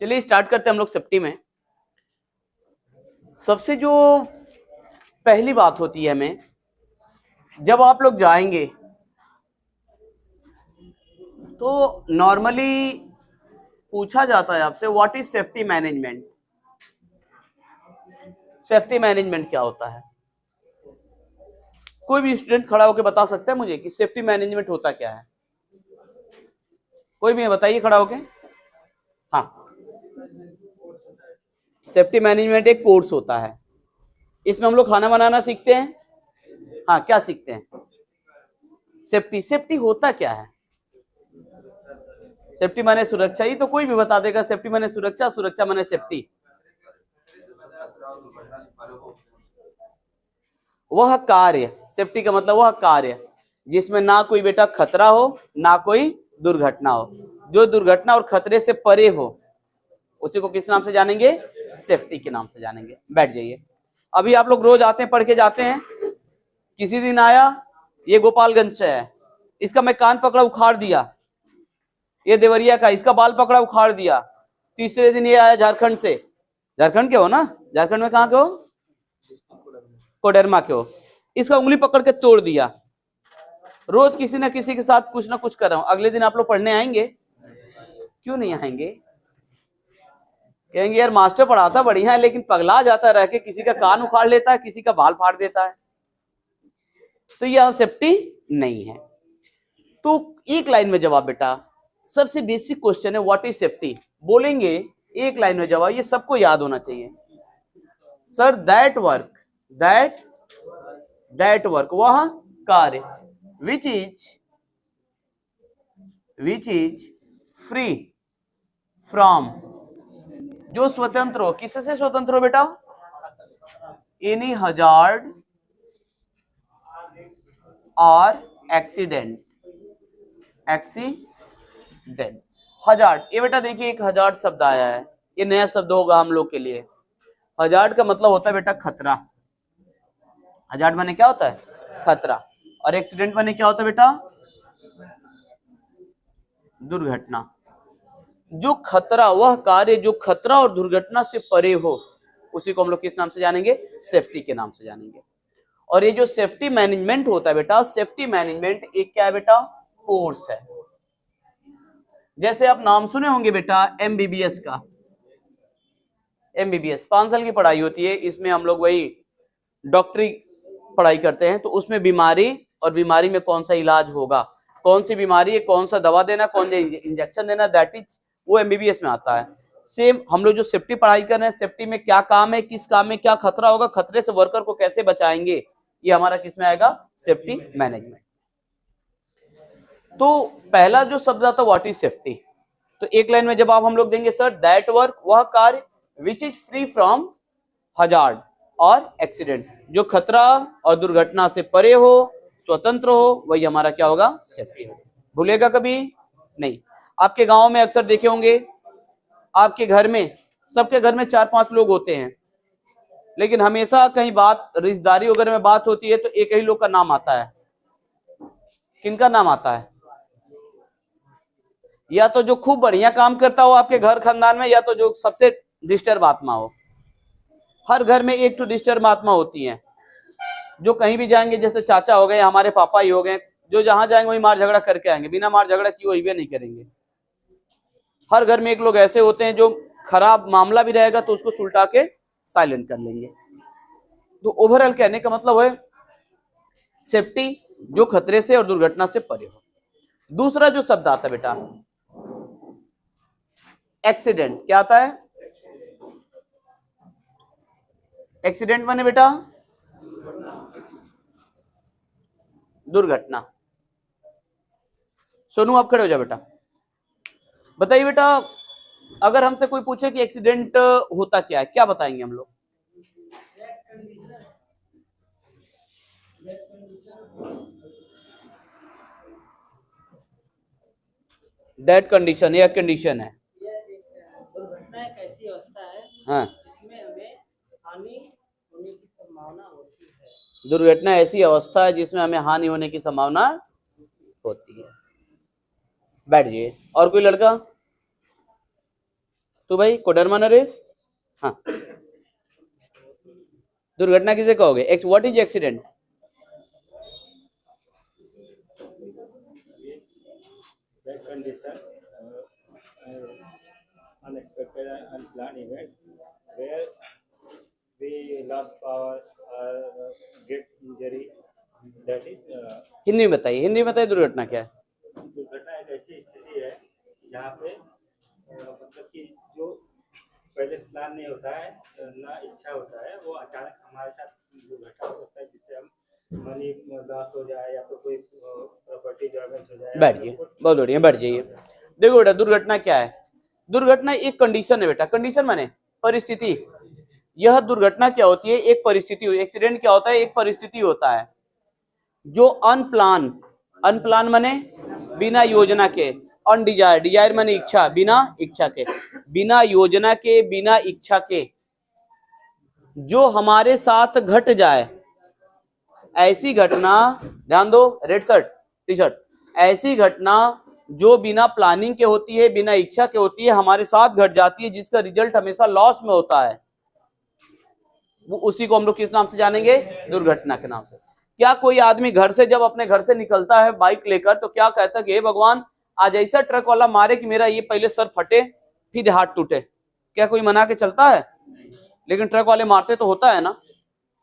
चलिए स्टार्ट करते हैं हम लोग सेफ्टी में। सबसे जो पहली बात होती है हमें, जब आप लोग जाएंगे तो नॉर्मली पूछा जाता है आपसे what is safety management. Safety management क्या होता है? कोई भी स्टूडेंट खड़ा होकर बता सकता है मुझे कि सेफ्टी मैनेजमेंट होता क्या है? कोई भी बताइए खड़ा होके। हाँ, सेफ्टी मैनेजमेंट एक कोर्स होता है, इसमें हम लोग खाना बनाना सीखते हैं। हाँ, क्या सीखते हैं? सेफ्टी। सेफ्टी होता क्या है? सेफ्टी माने सुरक्षा, ही तो कोई भी बता देगा। सेफ्टी माने सुरक्षा, सुरक्षा माने सेफ्टी। वह कार्य, सेफ्टी का मतलब वह कार्य जिसमें ना कोई बेटा खतरा हो ना कोई दुर्घटना हो, जो दुर्घटना और खतरे से परे हो, उसी को किस नाम से जानेंगे? सेफ्टी के नाम से जानेंगे। बैठ जाइए। अभी आप लोग रोज आते हैं, पढ़ के जाते हैं। किसी दिन आया, ये गोपालगंज से है, इसका मैं कान पकड़ा उखाड़ दिया। ये देवरिया का, इसका बाल पकड़ा उखाड़ दिया। तीसरे दिन ये आया झारखंड से। झारखंड के हो ना? झारखंड में कहाँ के हो? कोडरमा के हो। इसका उंगली पकड़ के तोड़ दिया। रोज किसी ना किसी के साथ कुछ ना कुछ कर रहा हूं। अगले दिन आप लोग पढ़ने आएंगे? क्यों नहीं आएंगे? कहेंगे यार मास्टर पढ़ाता बढ़िया है, लेकिन पगला जाता रह के, किसी का कान उखाड़ लेता है, किसी का बाल फाड़ देता है। तो यह सेफ्टी नहीं है। तो एक लाइन में जवाब बेटा, सबसे बेसिक क्वेश्चन है व्हाट इज सेफ्टी। बोलेंगे एक लाइन में जवाब, ये सबको याद होना चाहिए। Sir that work, that work, वह कार्य विच इज फ्री फ्रॉम, जो स्वतंत्र हो। किससे स्वतंत्र हो बेटा? एनी हजार्ड और एक्सीडेंट। हजार्ड, ये बेटा देखिए एक हजार्ड शब्द आया है, ये नया शब्द होगा हम लोग के लिए। हजार्ड का मतलब होता है बेटा खतरा। हजार्ड माने क्या होता है? खतरा। और एक्सीडेंट माने क्या होता है बेटा? दुर्घटना। जो खतरा, वह कार्य जो खतरा और दुर्घटना से परे हो, उसी को हम लोग किस नाम से जानेंगे? सेफ्टी के नाम से जानेंगे। और ये जो सेफ्टी मैनेजमेंट होता है बेटा, सेफ्टी मैनेजमेंट एक क्या है बेटा? कोर्स है। जैसे आप नाम सुने होंगे बेटा एमबीबीएस का। एमबीबीएस 5 साल की पढ़ाई होती है, इसमें हम लोग वही डॉक्टरी पढ़ाई करते हैं। तो उसमें बीमारी और बीमारी में कौन सा इलाज होगा, कौन सी बीमारी है, कौन सा दवा देना, कौन सा इंजेक्शन देना, दैट इज वो एमबीबीएस में आता है। सेम हम लोग जो सेफ्टी पढ़ाई कर रहे हैं, सेफ्टी में क्या काम है, किस काम में क्या खतरा होगा, खतरे से वर्कर को कैसे बचाएंगे, ये हमारा किस में आएगा? Safety management. तो पहला जो शब्द आता है व्हाट इज सेफ्टी, तो एक लाइन में जवाब हम लोग देंगे सर दैट वर्क, वह कार्य which is free from hazard और एक्सीडेंट, जो खतरा और दुर्घटना से परे हो, स्वतंत्र हो, वही हमारा क्या होगा? सेफ्टी हो। भूलेगा कभी नहीं। आपके गांव में अक्सर देखे होंगे, आपके घर में, सबके घर में 4-5 लोग होते हैं, लेकिन हमेशा कहीं बात रिश्तेदारी वगैरह में बात होती है तो एक ही लोग का नाम आता है। किनका नाम आता है? या तो जो खूब बढ़िया काम करता हो आपके घर खानदान में, या तो जो सबसे डिस्टर्ब आत्मा हो। हर घर में एक तो डिस्टर्ब आत्मा होती है, जो कहीं भी जाएंगे, जैसे चाचा हो गए, हमारे पापा ही हो गए, जो जहां जाएंगे वही मार झगड़ा करके आएंगे, बिना मार झगड़ा किए वही भी नहीं करेंगे। हर घर में एक लोग ऐसे होते हैं जो खराब मामला भी रहेगा तो उसको सुलटा के साइलेंट कर लेंगे। तो ओवरऑल कहने का मतलब है सेफ्टी जो खतरे से और दुर्घटना से परे हो। दूसरा जो शब्द आता है बेटा एक्सीडेंट, क्या आता है? एक्सीडेंट माने बेटा दुर्घटना। सोनू आप खड़े हो जाओ बेटा। बताइए बेटा, अगर हमसे कोई पूछे कि एक्सीडेंट होता क्या है, क्या बताएंगे हम लोग? दैट कंडीशन, यह कंडीशन है। दुर्घटना एक ऐसी अवस्था है हाँ, जिसमें हमें हानि होने की संभावना होती है। दुर्घटना ऐसी अवस्था है जिसमें हमें हानि होने की संभावना होती है। बैठ जाइए। और कोई लड़का? तो भाई कोडरमा नरेश, हाँ, दुर्घटना किसे कहोगे? What is accident? That condition, unexpected and unplanned event where we lost power or get injury. That is Hindi में बताइए, हिंदी में बताइए दुर्घटना क्या है? दुर्घटना एक ऐसी स्थिति है जहाँ पे मतलब कि जो पहले से प्लान नहीं होता है, ना इच्छा होता है, वो अचानक हमारे साथ दुर्घटना हो सकता है जिससे हम मनी लॉस हो जाए या तो कोई प्रॉपर्टी डैमेज हो जाए। बैठिए, बहुत बढ़िया, बैठ जाइए। देखो बेटा, दुर्घटना क्या है? दुर्घटना एक कंडीशन है बेटा। कंडीशन माने परिस्थिति। यह दुर्घटना क्या होती है? एक परिस्थिति। एक्सीडेंट क्या होता है? एक परिस्थिति होता है जो अनप्लान, अनप्लान माने बिना योजना के, अनडिजायर, डिजायर माने इच्छा, बिना इच्छा के, बिना योजना के, बिना इच्छा के जो हमारे साथ घट जाए, ऐसी घटना, ध्यान दो, रेड शर्ट टी शर्ट, ऐसी घटना जो बिना प्लानिंग के होती है, बिना इच्छा के होती है, हमारे साथ घट जाती है, जिसका रिजल्ट हमेशा लॉस में होता है, वो उसी को हम लोग किस नाम से जानेंगे? दुर्घटना के नाम से। क्या कोई आदमी घर से, जब अपने घर से निकलता है बाइक लेकर, तो क्या कहता है कि हे भगवान आज ऐसा ट्रक वाला मारे कि मेरा ये पहले सर फटे फिर हाथ टूटे? क्या कोई मना के चलता है? लेकिन ट्रक वाले मारते तो होता है ना।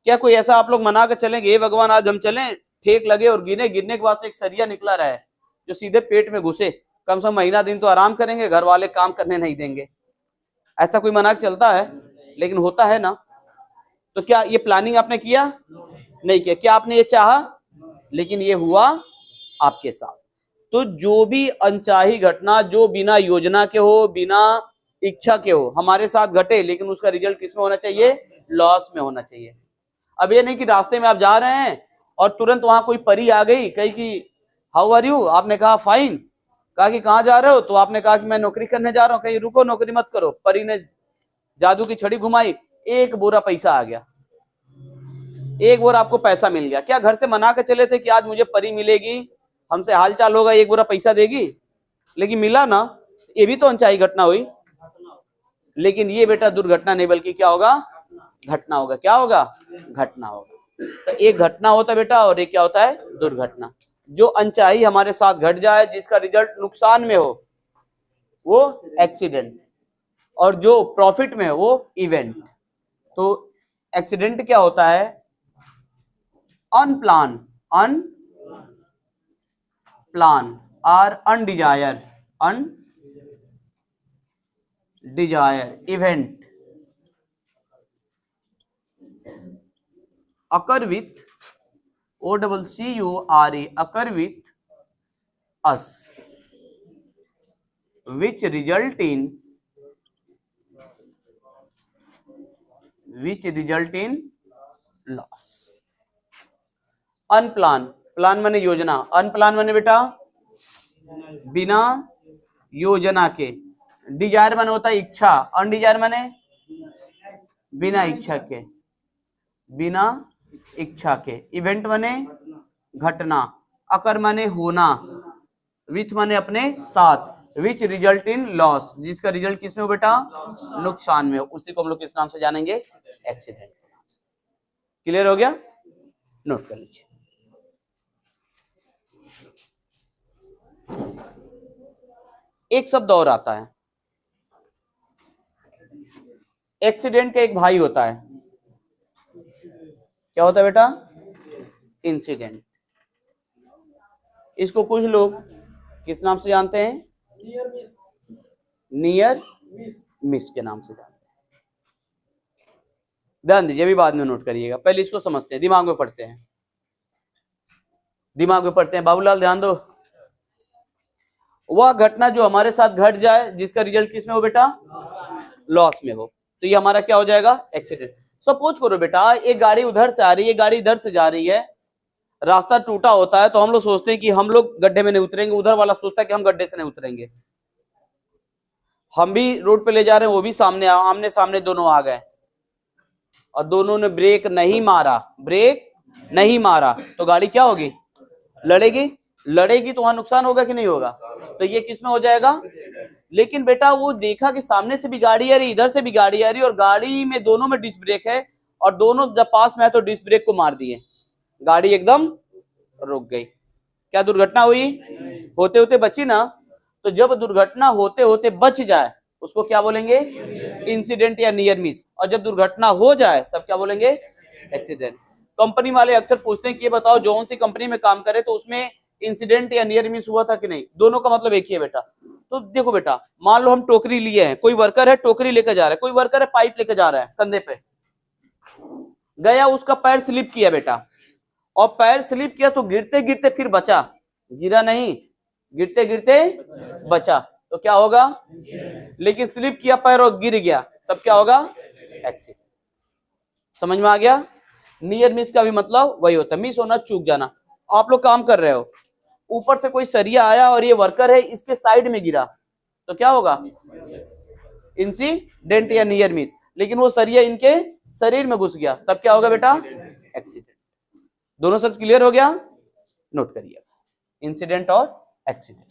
क्या कोई ऐसा आप लोग मना कर चलेंगे हे भगवान आज हम चलें, ठेक लगे और गिरने के बाद से एक सरिया निकला रहा है जो सीधे पेट में घुसे, कम से कम महीना दिन तो आराम करेंगे, घर वाले काम करने नहीं देंगे? ऐसा कोई मना के चलता है? लेकिन होता है ना। तो क्या ये प्लानिंग आपने किया? नहीं किया। क्या आपने ये चाहा? लेकिन ये हुआ आपके साथ। तो जो भी अनचाही घटना जो बिना योजना के हो, बिना इच्छा के हो, हमारे साथ घटे, लेकिन उसका रिजल्ट किस में होना चाहिए? लॉस में होना चाहिए। अब ये नहीं कि रास्ते में आप जा रहे हैं और तुरंत वहां कोई परी आ गई, कही कि हाउ आर यू, आपने कहा फाइन, कहा कि कहाँ जा रहे हो, तो आपने कहा कि मैं नौकरी करने जा रहा हूँ, कहीं रुको नौकरी मत करो। परी ने जादू की छड़ी घुमाई, एक बोरा पैसा आ गया, एक बोरा आपको पैसा मिल गया। क्या घर से मना के चले थे कि आज मुझे परी मिलेगी, हमसे हालचाल होगा, एक बोरा पैसा देगी? लेकिन मिला ना, ये भी तो अनचाही घटना हुई। लेकिन ये बेटा दुर्घटना नहीं, बल्कि क्या होगा? घटना होगा। क्या होगा? घटना होगा। तो एक घटना होता है बेटा, और एक क्या होता है? दुर्घटना। जो अनचाही हमारे साथ घट जाए, जिसका रिजल्ट नुकसान में हो, वो एक्सीडेंट, और जो प्रॉफिट में है वो इवेंट। तो एक्सीडेंट क्या होता है? अनप्लान, अनप्लान और अनडिजायर, अनडिजायर event occur with OCCURE, occur with us, which result in loss. Unplanned, plan माने योजना, अनप्लान माने बेटा बिना योजना के, डिजायर माने होता है इच्छा, अनडिजायर माने बिना इच्छा के, बिना इच्छा के, इवेंट माने घटना, अकर माने होना, विथ माने अपने साथ, विच रिजल्ट इन लॉस, जिसका रिजल्ट किसमें हो बेटा? नुकसान में हो। उसी को हम लोग किस नाम से जानेंगे? एक्सीडेंट। क्लियर हो गया? नोट कर लीजिए। एक शब्द और आता है, एक्सीडेंट का एक भाई होता है। क्या होता है बेटा? इंसिडेंट। इसको कुछ लोग किस नाम से जानते हैं? नियर मिस के नाम से जानते हैं। ध्यान दीजिए, अभी बाद में नोट करिएगा, पहले इसको समझते हैं, दिमाग में पढ़ते हैं, दिमाग में पढ़ते हैं। बाबूलाल ध्यान दो। वह घटना जो हमारे साथ घट जाए, जिसका रिजल्ट किस में हो बेटा? लॉस में हो, तो ये हमारा क्या हो जाएगा? एक्सीडेंट। सपोज करो बेटा, एक गाड़ी उधर से आ रही है, गाड़ी इधर से जा रही है, रास्ता टूटा होता है, तो हम लोग सोचते हैं कि हम लोग गड्ढे में नहीं उतरेंगे, उधर वाला सोचता है कि हम गड्ढे से नहीं उतरेंगे। हम भी रोड पे ले जा रहे हैं, वो भी सामने, आमने सामने दोनों आ गए, और दोनों ने ब्रेक नहीं मारा, ब्रेक नहीं मारा, तो गाड़ी क्या होगी? लड़ेगी। लड़ेगी तो वहां नुकसान होगा कि नहीं होगा? तो ये किस में हो जाएगा? लेकिन बेटा वो देखा कि सामने से भी गाड़ी आ रही, इधर से भी गाड़ी आ रही, और गाड़ी में दोनों में डिस्क ब्रेक है, और दोनों जब पास में है तो डिस्क ब्रेक को मार दिए, गाड़ी एकदम रुक गई। क्या दुर्घटना हुई? होते होते बची ना। तो जब दुर्घटना होते होते बच जाए उसको क्या बोलेंगे? इंसिडेंट या नियर मिस। और जब दुर्घटना हो जाए तब क्या बोलेंगे? एक्सीडेंट। कंपनी वाले अक्सर पूछते हैं कि ये बताओ जौन सी कंपनी में काम करे तो उसमें इंसिडेंट या नियर मिस हुआ था कि नहीं? दोनों का मतलब एक ही है बेटा। तो देखो बेटा, मान लो हम टोकरी लिए हैं, कोई वर्कर है टोकरी लेकर जा रहा है, कोई वर्कर है पाइप लेकर जा रहा है कंधे पे, गया उसका पैर स्लिप किया बेटा, और पैर स्लिप किया तो गिरते गिरते फिर बचा, गिरा नहीं, गिरते गिरते बचा, तो क्या होगा? लेकिन स्लिप किया पैर और गिर गया, तब क्या होगा? एक्सीडेंट। समझ में आ गया? नियर मिस का भी मतलब वही होता है, मिस होना, चूक जाना। आप लोग काम कर रहे हो, ऊपर से कोई सरिया आया और ये वर्कर है इसके साइड में गिरा, तो क्या होगा? इंसिडेंट या नियर मिस। लेकिन वो सरिया इनके शरीर में घुस गया, तब क्या होगा बेटा? एक्सीडेंट। दोनों शब्द क्लियर हो गया? नोट करिए, इंसिडेंट और एक्सीडेंट।